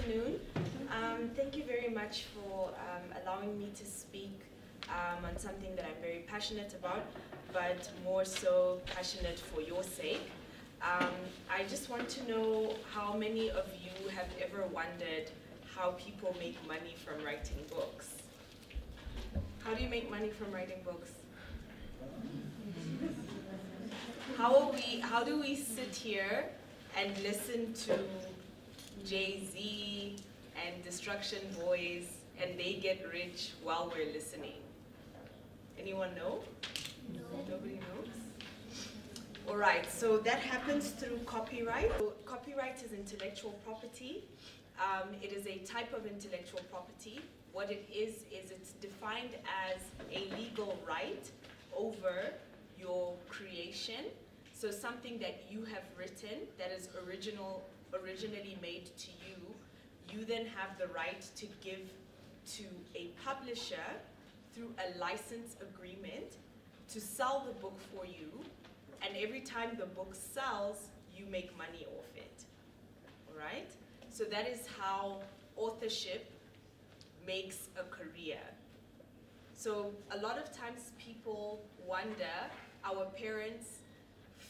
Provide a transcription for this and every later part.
afternoon. Thank you very much for allowing me to speak on something that I'm very passionate about, but more so passionate for your sake. I just want to know how many of you have ever wondered how people make money from writing books. How do you make money from writing books? How do we sit here and listen to Jay-Z and Destruction Boys and they get rich while we're listening? Anyone know? No. Nobody knows? All right, so that happens through copyright. So copyright is intellectual property. It is a type of intellectual property. What it is it's defined as a legal right over your creation. So something that you have written that is originally made to you, you then have the right to give to a publisher through a license agreement to sell the book for you, and every time the book sells, you make money off it. All right? So that is how authorship makes a career. So a lot of times people wonder, our parents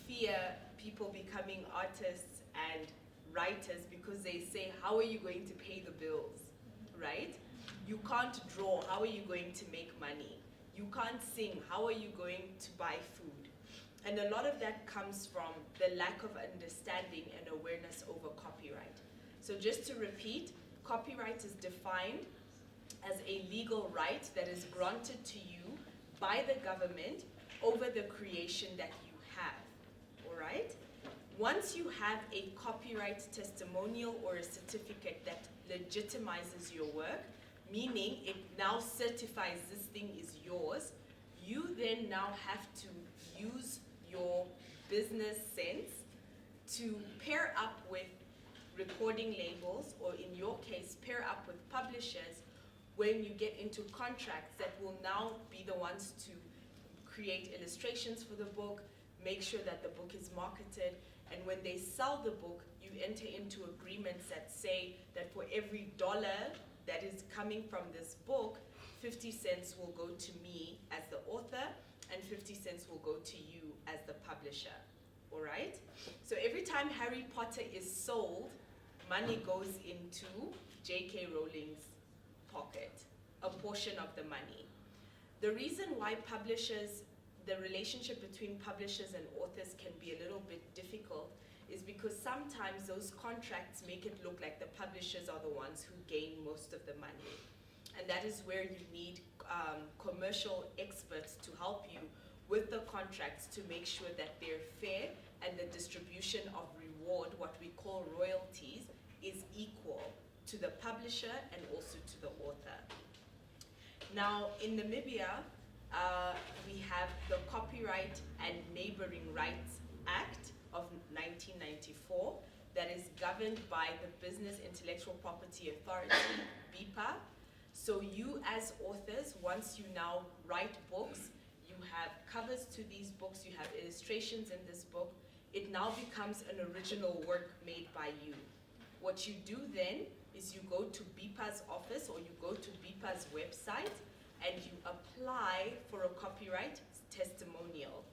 fear people becoming artists and writers because they say, how are you going to pay the bills, right? You can't draw, how are you going to make money? You can't sing, how are you going to buy food? And a lot of that comes from the lack of understanding and awareness over copyright. So just to repeat, copyright is defined as a legal right that is granted to you by the government over the creation that you have, all right? Once you have a copyright testimonial or a certificate that legitimizes your work, meaning it now certifies this thing is yours, you then now have to use your business sense to pair up with recording labels, or in your case, pair up with publishers when you get into contracts that will now be the ones to create illustrations for the book, make sure that the book is marketed, and when they sell the book, you enter into agreements that say that for every dollar that is coming from this book, 50 cents will go to me as the author, and 50 cents will go to you as the publisher, all right? So every time Harry Potter is sold, money goes into J.K. Rowling's pocket, a portion of the money. The reason why the relationship between publishers and authors can be a little bit difficult is because sometimes those contracts make it look like the publishers are the ones who gain most of the money. And that is where you need commercial experts to help you with the contracts to make sure that they're fair and the distribution of reward, what we call royalties, is equal to the publisher and also to the author. Now, in Namibia, we have the Copyright and Neighboring Rights Act of 1994 that is governed by the Business Intellectual Property Authority, BIPA. So you as authors, once you now write books, you have covers to these books, you have illustrations in this book, it now becomes an original work made by you. What you do then is you go to BIPA's office or you go to BIPA's website and you apply for a copyright testimonial.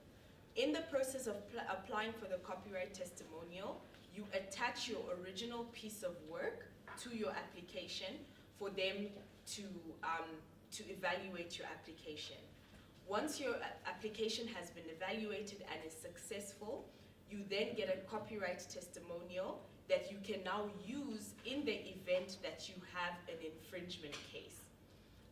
In the process of applying for the copyright testimonial, you attach your original piece of work to your application for them to evaluate your application. Once your application has been evaluated and is successful, you then get a copyright testimonial that you can now use in the event that you have an infringement case.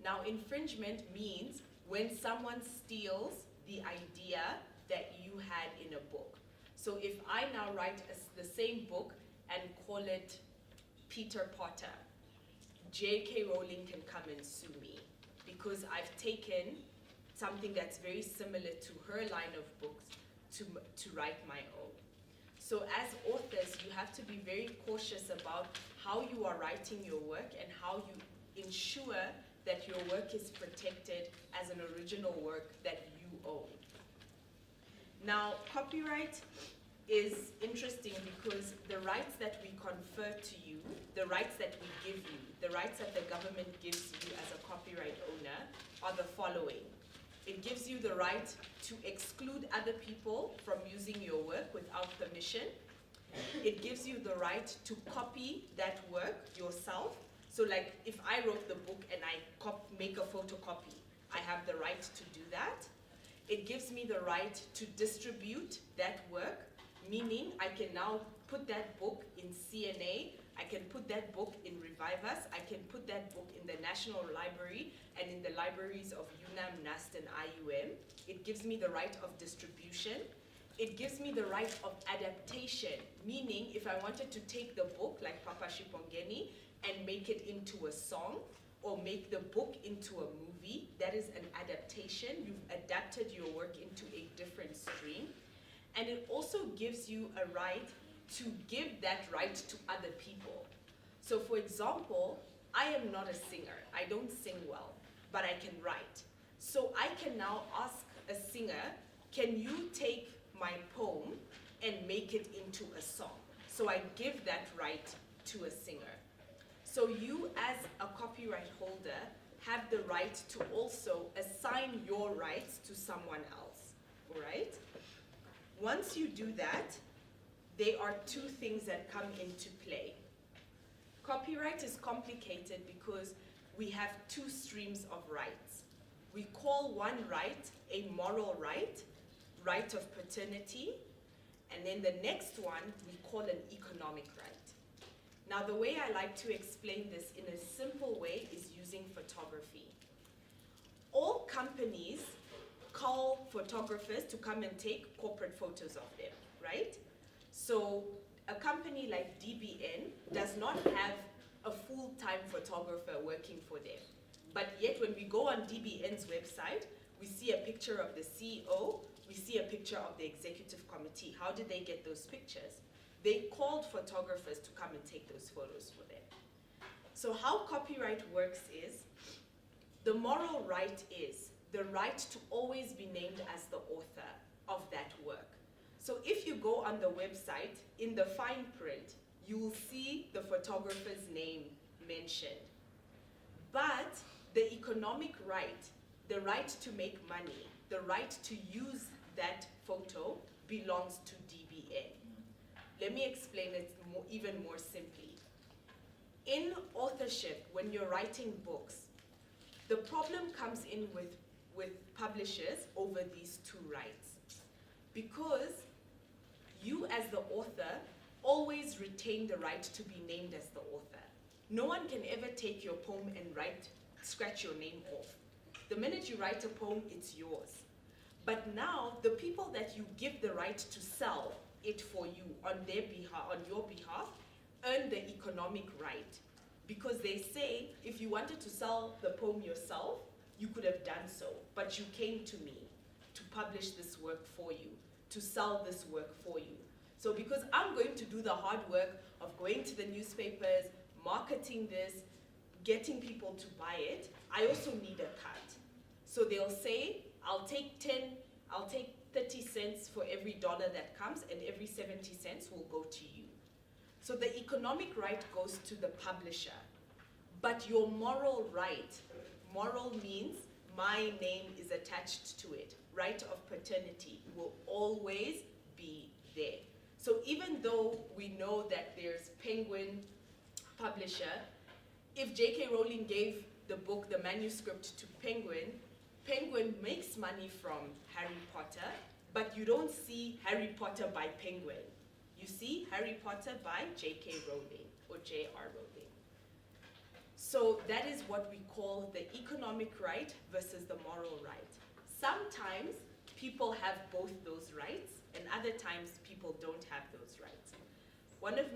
Now, infringement means when someone steals the idea that you had in a book. So if I now write the same book and call it Peter Potter, J.K. Rowling can come and sue me because I've taken something that's very similar to her line of books to write my own. So as authors, you have to be very cautious about how you are writing your work and how you ensure that your work is protected as an original work that you own. Now, copyright is interesting because the rights that we confer to you, the rights that we give you, the rights that the government gives you as a copyright owner are the following. It gives you the right to exclude other people from using your work without permission. It gives you the right to copy that work yourself. So like if I wrote the book and I make a photocopy, I have the right to do that. It gives me the right to distribute that work, meaning I can now put that book in CNA, I can put that book in Revive Us, I can put that book in the National Library and in the libraries of UNAM, NAST, and IUM. It gives me the right of distribution. It gives me the right of adaptation, meaning if I wanted to take the book, like Papa Shipongeni, and make it into a song, or make the book into a movie, that is an adaptation. You've adapted your work into a different stream. And it also gives you a right to give that right to other people. So for example, I am not a singer. I don't sing well, but I can write. So I can now ask a singer, can you take my poem and make it into a song? So I give that right to a singer. So you as a copyright holder have the right to also assign your rights to someone else, all right? Once you do that, there are two things that come into play. Copyright is complicated because we have two streams of rights. We call one right a moral right, right of paternity, and then the next one we call an economic right. Now the way I like to explain this in a simple way is using photography. All companies call photographers to come and take corporate photos of them, right? So a company like DBN does not have a full-time photographer working for them. But yet when we go on DBN's website, we see a picture of the CEO, we see a picture of the executive committee. How did they get those pictures? They called photographers to come and take those photos for them. So how copyright works is, the moral right is the right to always be named as the author of that work. So if you go on the website, in the fine print, you will see the photographer's name mentioned. But the economic right, the right to make money, the right to use that photo belongs to DBN. Let me explain it even more simply. In authorship, when you're writing books, the problem comes in with publishers over these two rights. Because you as the author always retain the right to be named as the author. No one can ever take your poem and scratch your name off. The minute you write a poem, it's yours. But now, the people that you give the right to sell it for you on your behalf, earn the economic right. Because they say, if you wanted to sell the poem yourself, you could have done so. But you came to me to publish this work for you, to sell this work for you. So because I'm going to do the hard work of going to the newspapers, marketing this, getting people to buy it, I also need a cut. So they'll say, I'll take 30 cents for every dollar that comes, and every 70 cents will go to you. So the economic right goes to the publisher. But your moral right, moral means my name is attached to it. Right of paternity will always be there. So even though we know that there's Penguin publisher, if J.K. Rowling gave the book, the manuscript to Penguin, Penguin makes money from Harry Potter, but you don't see Harry Potter by Penguin. You see Harry Potter by J.K. Rowling or J.R. Rowling. So that is what we call the economic right versus the moral right. Sometimes people have both those rights, and other times people don't have those rights. One of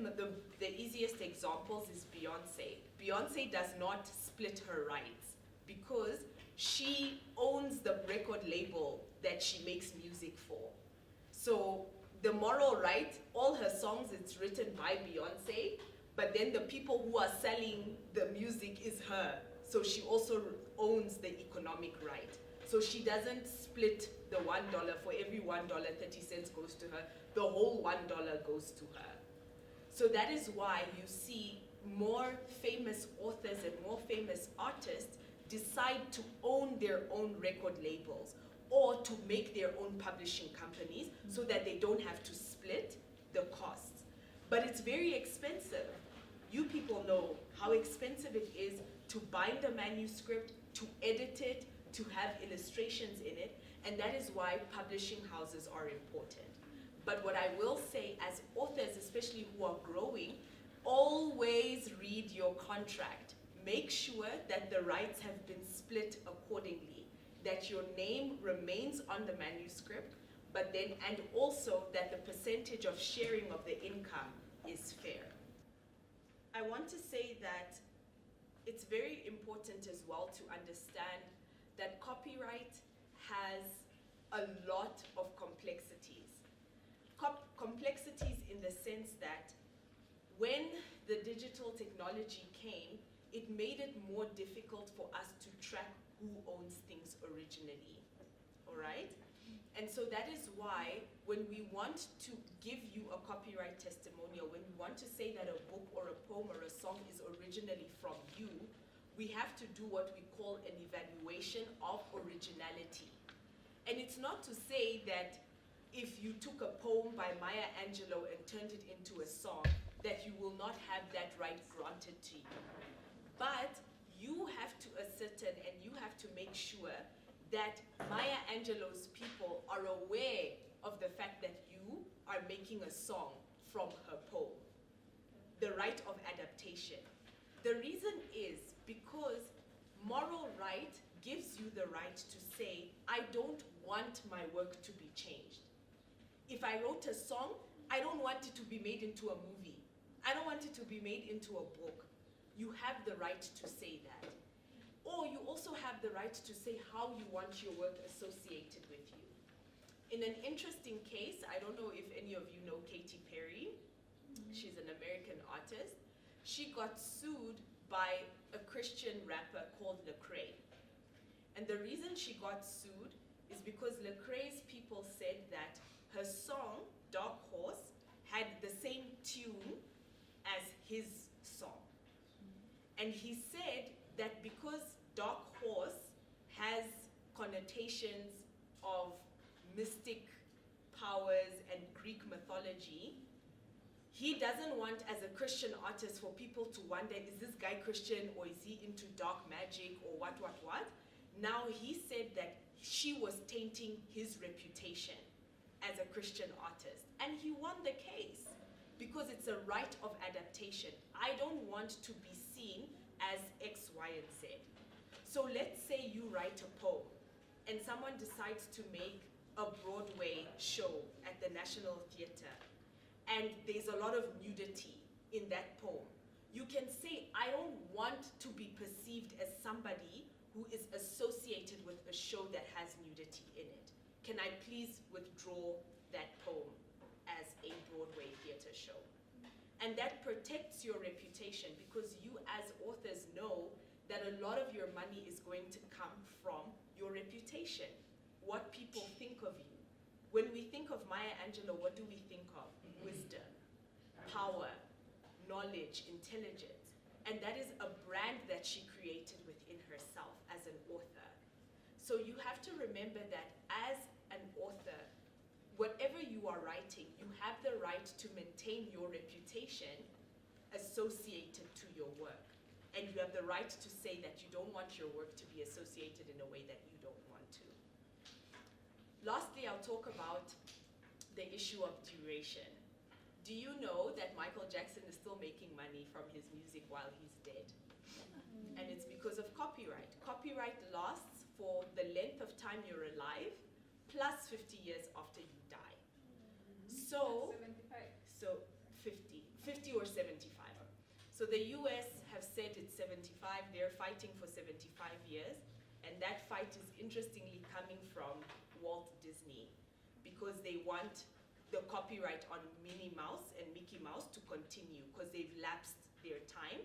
the easiest examples is Beyonce. Beyonce does not split her rights because she owns the record label that she makes music for. So the moral right, all her songs, it's written by Beyonce, but then the people who are selling the music is her. So she also owns the economic right. So she doesn't split the $1 for every $1, 30 cents goes to her. The whole $1 goes to her. So that is why you see more famous authors and more famous artists decide to own their own record labels or to make their own publishing companies so that they don't have to split the costs. But it's very expensive. You people know how expensive it is to bind a manuscript, to edit it, to have illustrations in it, and that is why publishing houses are important. But what I will say, as authors, especially who are growing, always read your contract. Make sure that the rights have been split accordingly, that your name remains on the manuscript, but then, and also that the percentage of sharing of the income is fair. I want to say that it's very important as well to understand that copyright has a lot of complexities. Complexities in the sense that when the digital technology came, it made it more difficult for us to track who owns things originally, all right? And so that is why when we want to give you a copyright testimonial, when we want to say that a book or a poem or a song is originally from you, we have to do what we call an evaluation of originality. And it's not to say that if you took a poem by Maya Angelou and turned it into a song, that you will not have that right granted to you. But you have to ascertain and you have to make sure that Maya Angelou's people are aware of the fact that you are making a song from her poem. The right of adaptation. The reason is because moral right gives you the right to say, I don't want my work to be changed. If I wrote a song, I don't want it to be made into a movie. I don't want it to be made into a book. You have the right to say that. Or you also have the right to say how you want your work associated with you. In an interesting case, I don't know if any of you know Katy Perry. She's an American artist. She got sued by a Christian rapper called Lecrae. And the reason she got sued is because Lecrae's people said that her song, Dark Horse, had the same tune as his song. And he said that because Dark Horse has connotations of mystic powers and Greek mythology, he doesn't want, as a Christian artist, for people to wonder, is this guy Christian or is he into dark magic or what? Now he said that she was tainting his reputation as a Christian artist. And he won the case because it's a right of adaptation. I don't want to be seen as X, Y, and Z. So let's say you write a poem and someone decides to make a Broadway show at the National Theatre and there's a lot of nudity in that poem. You can say, I don't want to be perceived as somebody who is associated with a show that has nudity in it. Can I please withdraw that poem as a Broadway theater show? And that protects your reputation because you as authors know that a lot of your money is going to come from your reputation, what people think of you. When we think of Maya Angelou, what do we think of? Wisdom, power, knowledge, intelligence. And that is a brand that she created within herself as an author. So you have to remember that as an author, whatever you are writing, you have the right to maintain your reputation associated to your work. And you have the right to say that you don't want your work to be associated in a way that you don't want to. Lastly, I'll talk about the issue of duration. Do you know that Michael Jackson is still making money from his music while he's dead? And it's because of copyright. Copyright lasts for the length of time you're alive, plus 50 years after you die. So, 75. So 50 or 75. So the US have said it's 75, they're fighting for 75 years, and that fight is interestingly coming from Walt Disney, because they want the copyright on Minnie Mouse and Mickey Mouse to continue, because they've lapsed their time.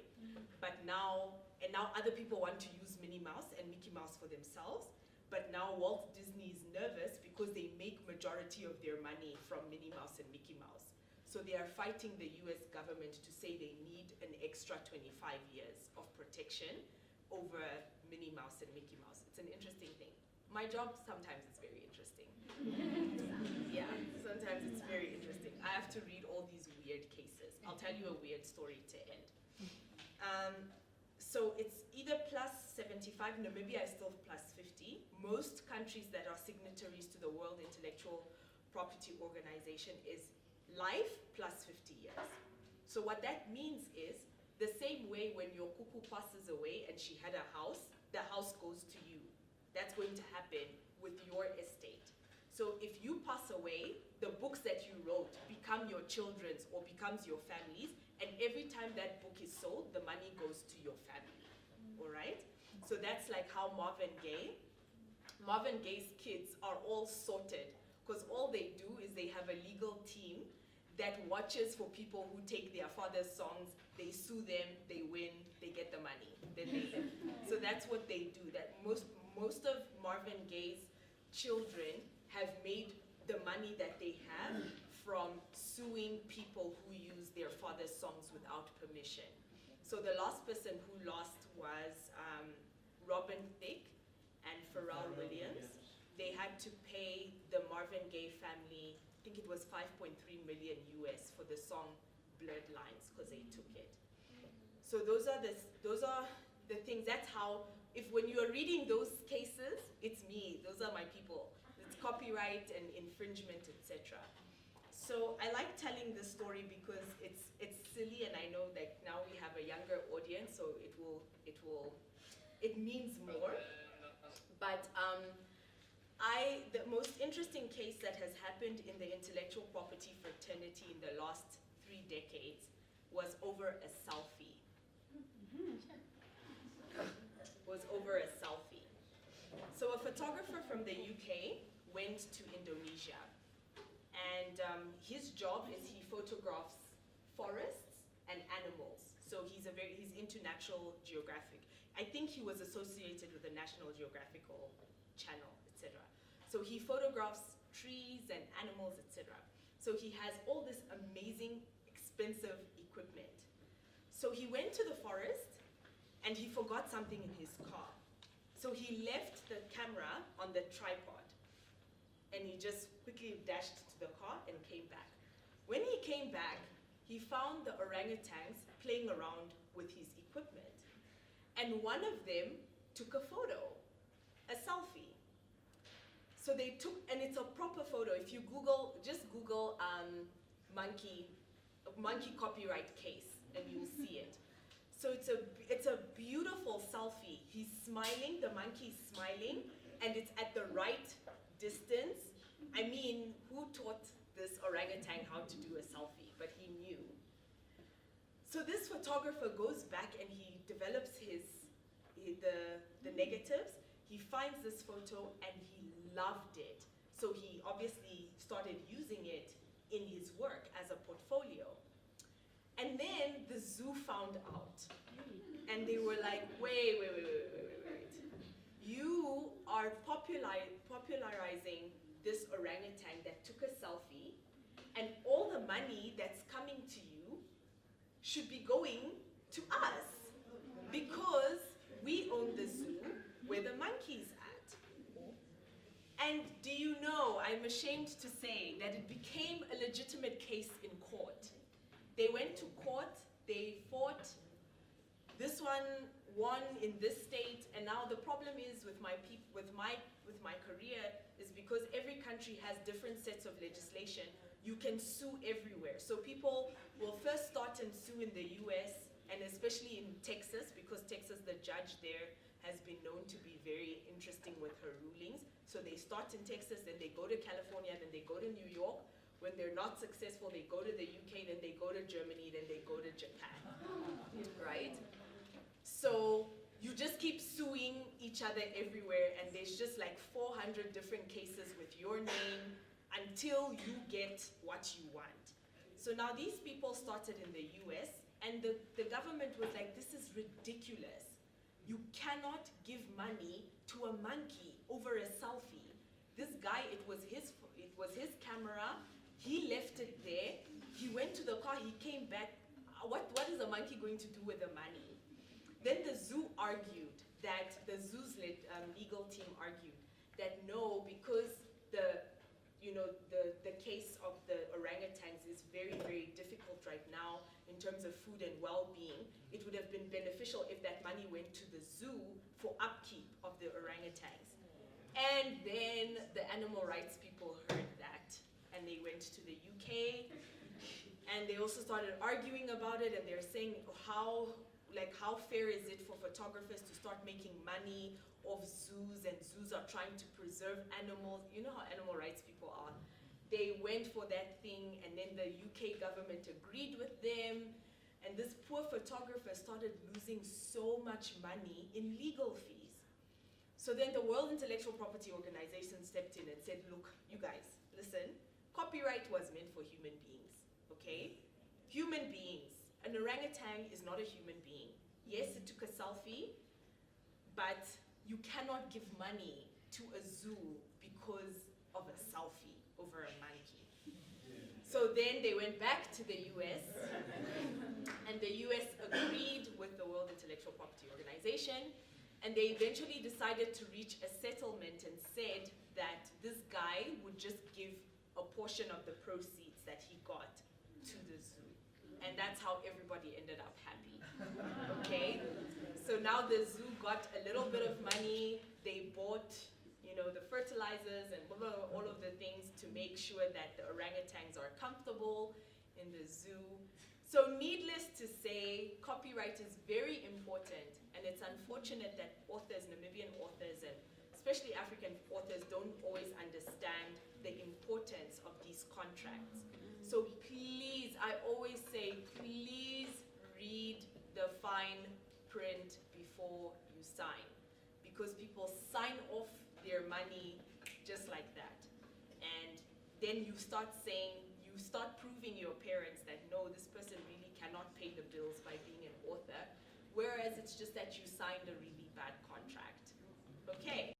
But now other people want to use Minnie Mouse and Mickey Mouse for themselves, but now Walt Disney is nervous because they make majority of their money from Minnie Mouse and Mickey Mouse. So they are fighting the US government to say they need an extra 25 years of protection over Minnie Mouse and Mickey Mouse. It's an interesting thing. My job sometimes is very interesting. Yeah, sometimes it's very interesting. I have to read all these weird cases. I'll tell you a weird story to end. So it's either plus 75, Namibia is still plus 50. Most countries that are signatories to the World Intellectual Property Organization is life plus 50 years. So what that means is, the same way when your cuckoo passes away and she had a house, the house goes to you. That's going to happen with your estate. So if you pass away, the books that you wrote become your children's or becomes your family's, and every time that book is sold, the money goes to your family, all right? So that's like how Marvin Gaye's kids are all sorted, because all they do is they have a legal team that watches for people who take their father's songs, they sue them, they win, they get the money, then they live. So that's what they do. That most of Marvin Gaye's children have made the money that they have from suing people who use their father's songs without permission. So the last person who lost was Robin Thicke and Pharrell Williams. They had to pay the Marvin Gaye family, I think it was 5.3 million US for the song Blurred Lines, because they took it. So those are the things. That's how, when you are reading those cases, it's me, those are my people. It's copyright and infringement, etc. So I like telling this story because it's silly, and I know that now we have a younger audience, so it means more. But the most interesting case that has happened in the intellectual property fraternity in the last 3 decades was over a selfie. So a photographer from the UK went to Indonesia, and his job is he photographs forests and animals. So he's into Natural Geographic. I think he was associated with the National Geographical Channel, etc. So he photographs trees and animals, etc. So he has all this amazing, expensive equipment. So he went to the forest and he forgot something in his car. So he left the camera on the tripod and he just quickly dashed to the car and came back. When he came back, he found the orangutans playing around with his equipment. And one of them took a photo, a selfie. So they took, and it's a proper photo. If you just Google monkey copyright case, and you'll see it. So it's a beautiful selfie. He's smiling, the monkey's smiling, and it's at the right distance. I mean, who taught this orangutan how to do a selfie? But he knew. So this photographer goes back and he develops the negatives. He finds this photo and he loved it. So he obviously started using it in his work as a portfolio. And then the zoo found out. And they were like, wait. You are popularizing this orangutan that took a selfie, and all the money that's coming to you should be going to us because we own the zoo where the monkey's at. And do you know, I'm ashamed to say that it became a legitimate case in court. They went to court, they fought, this one won in this state, and now the problem is with my career is because every country has different sets of legislation. You can sue everywhere. So people will first start and sue in the US, and especially in Texas, because Texas, the judge there has been known to be very interesting with her rulings. So they start in Texas, then they go to California, then they go to New York. When they're not successful, they go to the UK, then they go to Germany, then they go to Japan, right? So you just keep suing each other everywhere, and there's just like 400 different cases with your name until you get what you want. So now these people started in the US, and the government was like, this is ridiculous. You cannot give money to a monkey over a selfie. This guy, it was his camera. He left it there. He went to the car. He came back. What is a monkey going to do with the money? Then the zoo argued that the zoo's legal team argued that no, because the case of the orangutans is very, very difficult right now in terms of food and well-being. It would have been beneficial if that money went to the zoo for upkeep of the orangutans. And then the animal rights people heard that, and they went to the UK, and they also started arguing about it, and they're saying how fair is it for photographers to start making money off zoos, and zoos are trying to preserve animals. You know how animal rights people are. They went for that thing, and then the UK government agreed with them, and this poor photographer started losing so much money in legal fees. So then the World Intellectual Property Organization stepped in and said, look, you guys, listen, copyright was meant for human beings, okay? Human beings. An orangutan is not a human being. Yes, it took a selfie, but you cannot give money to a zoo because of a selfie over a monkey. So then they went back to the US, and the US agreed with the World Intellectual Property Organization, and they eventually decided to reach a settlement and said that this guy would just give a portion of the proceeds that he got to the zoo. And that's how everybody ended up happy, okay? So now the zoo got a little bit of money. They bought, the fertilizers and all of the things to make sure that the orangutans are comfortable in the zoo. So needless to say, copyright is very important, and it's unfortunate that authors, Namibian authors, and especially African authors, don't always understand the importance of these contracts. So please, I always say, please read the fine print before you sign, because people sign off their money just like that. And then you start proving your parents that no, this person really cannot pay the bills by being an author, whereas it's just that you signed a really bad contract. Okay.